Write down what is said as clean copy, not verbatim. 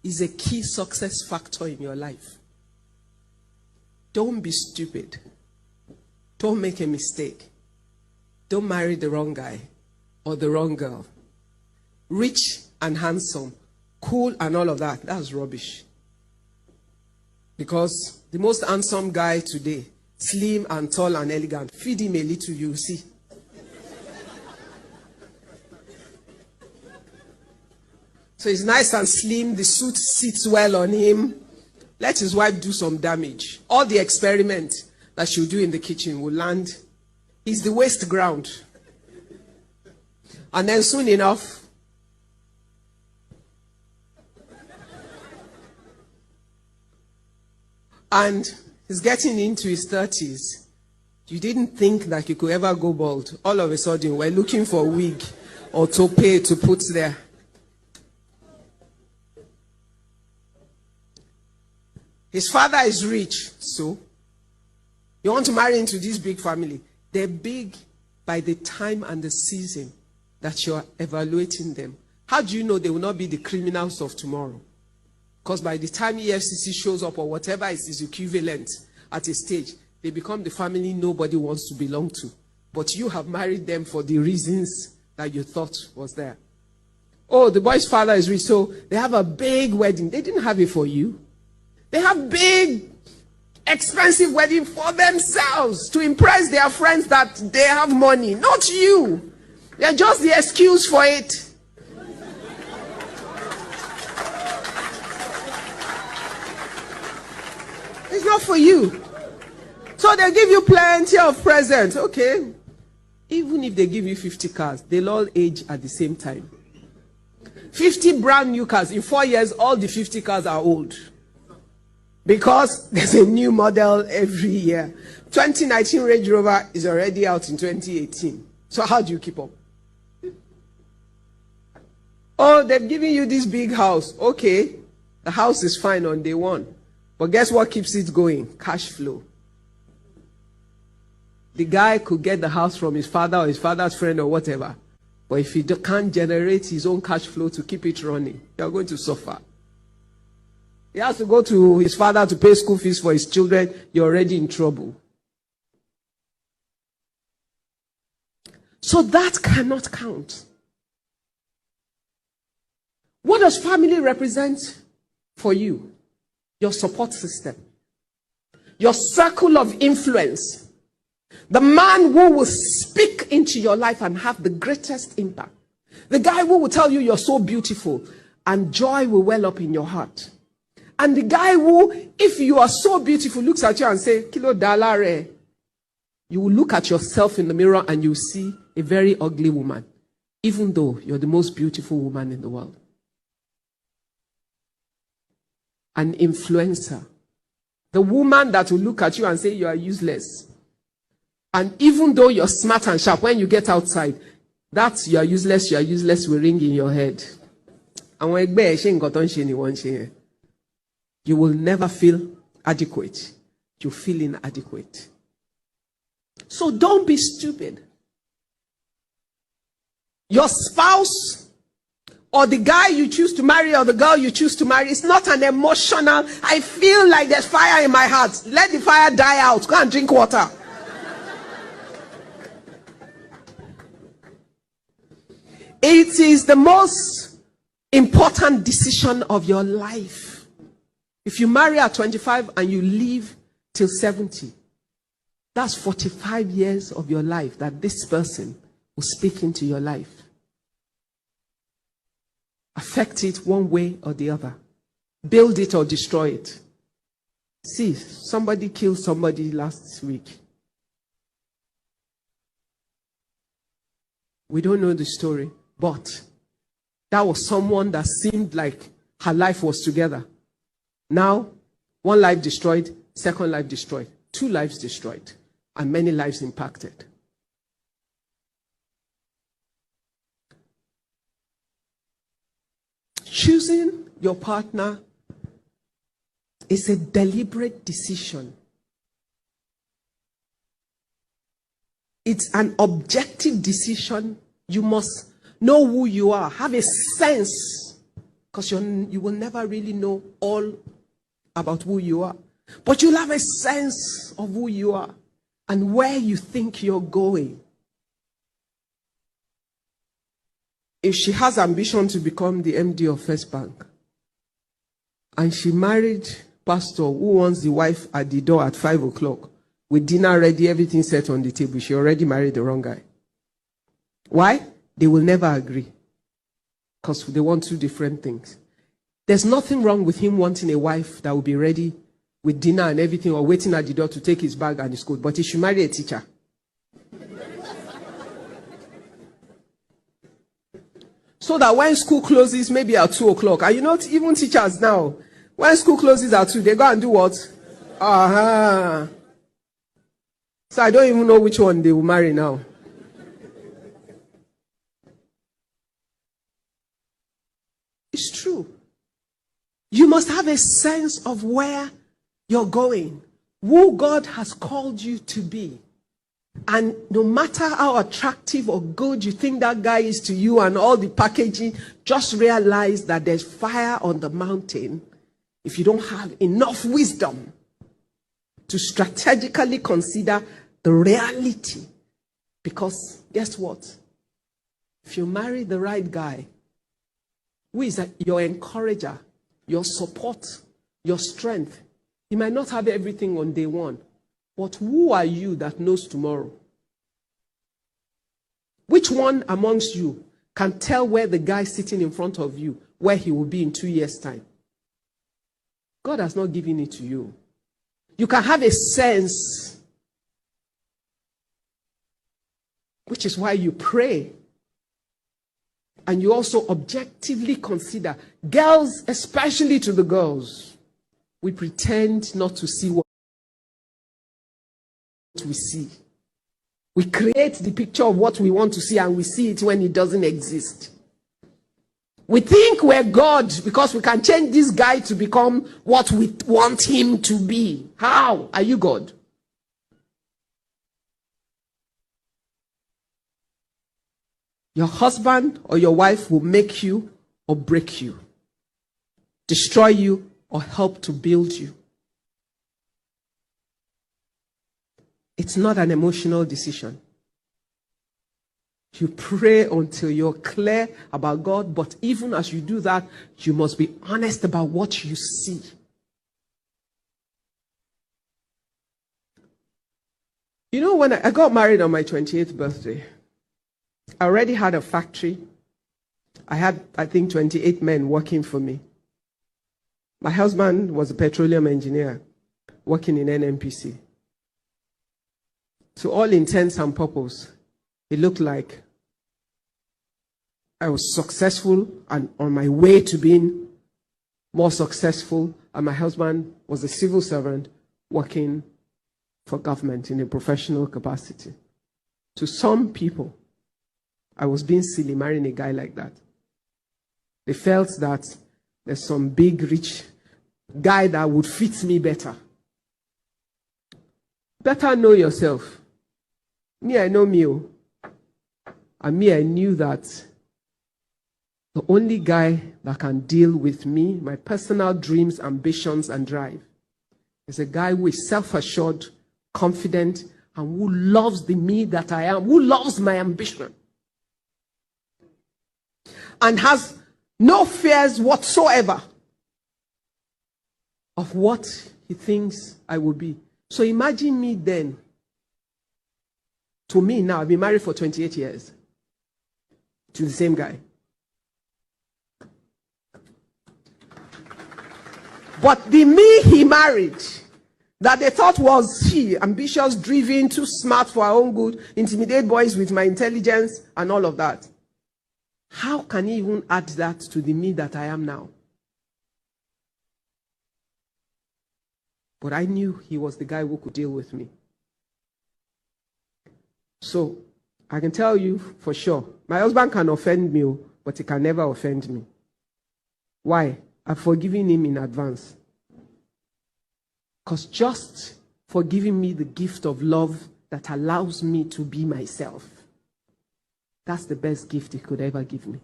is a key success factor in your life. Don't be stupid. Don't make a mistake. Don't marry the wrong guy or the wrong girl. Rich and handsome, cool and all of that, that's rubbish. Because the most handsome guy today, slim and tall and elegant, feed him a little, you see. So he's nice and slim, the suit sits well on him. Let his wife do some damage. All the experiment that she'll do in the kitchen will land. He's the waste ground. And then soon enough, and he's getting into his 30s. You didn't think that you could ever go bald. All of a sudden, we're looking for a wig or toupee to put there. His father is rich, so you want to marry into this big family. They're big by the time and the season that you're evaluating them. How do you know they will not be the criminals of tomorrow? Because by the time EFCC shows up or whatever is his equivalent at a stage, they become the family nobody wants to belong to. But you have married them for the reasons that you thought was there. Oh, the boy's father is rich, so they have a big wedding. They didn't have it for you. They have big, expensive wedding for themselves to impress their friends that they have money, not you. They're just the excuse for it. It's not for you. So they give you plenty of presents. Okay. Even if they give you 50 cars, they'll all age at the same time. 50 brand new cars. In 4 years, all the 50 cars are old. Because there's a new model every year. 2019 Range Rover is already out in 2018. So how do you keep up? Oh, they've given you this big house. Okay. The house is fine on day one. But guess what keeps it going? Cash flow. The guy could get the house from his father or his father's friend or whatever. But if he can't generate his own cash flow to keep it running, you're going to suffer. He has to go to his father to pay school fees for his children. You're already in trouble. So that cannot count. What does family represent for you? Your support system. Your circle of influence. The man who will speak into your life and have the greatest impact. The guy who will tell you you're so beautiful and joy will well up in your heart. And the guy who, if you are so beautiful, looks at you and say, "Kilo dalare," you will look at yourself in the mirror and you see a very ugly woman, even though you're the most beautiful woman in the world. An influencer. The woman that will look at you and say you are useless. And even though you're smart and sharp, when you get outside, that you are useless will ring in your head. And you will never feel adequate. You feel inadequate. So don't be stupid. Your spouse or the guy you choose to marry or the girl you choose to marry is not an emotional, I feel like there's fire in my heart. Let the fire die out. Go and drink water. It is the most important decision of your life. If you marry at 25 and you live till 70, that's 45 years of your life that this person will speak into your life. Affect it one way or the other. Build it or destroy it. See, somebody killed somebody last week. We don't know the story, but that was someone that seemed like her life was together. Now, one life destroyed, second life destroyed, 2 lives destroyed, and many lives impacted. Choosing your partner is a deliberate decision. It's an objective decision. You must know who you are, have a sense Because you will never really know all about who you are. But you'll have a sense of who you are and where you think you're going. If she has ambition to become the MD of First Bank, and she married pastor who wants the wife at the door at 5 o'clock, with dinner ready, everything set on the table, she already married the wrong guy. Why? They will never agree. Because they want two different things. There's nothing wrong with him wanting a wife that will be ready with dinner and everything, or waiting at the door to take his bag and his coat. But he should marry a teacher. So that when school closes, maybe at 2 o'clock, and you know, even teachers now, when school closes at 2, they go and do what? So I don't even know which one they will marry now. It's true. You must have a sense of where you're going, who God has called you to be. And no matter how attractive or good you think that guy is to you and all the packaging, just realize that there's fire on the mountain if you don't have enough wisdom to strategically consider the reality. Because guess what? If you marry the right guy, who is your encourager, your support, your strength, he might not have everything on day one. But who are you that knows tomorrow? Which one amongst you can tell where the guy sitting in front of you, where he will be in 2 years' time? God has not given it to you. You can have a sense, which is why you pray. And you also objectively consider. Girls, especially to the girls, we pretend not to see what we see. We create the picture of what we want to see, and we see it when it doesn't exist. We think we're God because we can change this guy to become what we want him to be. How are you God? Your husband or your wife will make you or break you, destroy you or help to build you. It's not an emotional decision. You pray until you're clear about God, but even as you do that, you must be honest about what you see. You know, when I got married on my 28th birthday, I already had a factory. I had, I think, 28 men working for me. My husband was a petroleum engineer working in NNPC. To all intents and purposes, it looked like I was successful and on my way to being more successful, and my husband was a civil servant working for government in a professional capacity. To some people, I was being silly marrying a guy like that. They felt that there's some big, rich guy that would fit me better. Better know yourself. Me, I know me. And me, I knew that the only guy that can deal with me, my personal dreams, ambitions, and drive, is a guy who is self-assured, confident, and who loves the me that I am, who loves my ambition, and has no fears whatsoever of what he thinks I will be. So imagine me then. To me now, I've been married for 28 years to the same guy. But the me he married, that they thought was ambitious, driven, too smart for our own good, intimidate boys with my intelligence and all of that. How can he even add that to the me that I am now? But I knew he was the guy who could deal with me. So, I can tell you for sure, my husband can offend me, but he can never offend me. Why? I've forgiven him in advance. Because just for giving me the gift of love that allows me to be myself, that's the best gift he could ever give me.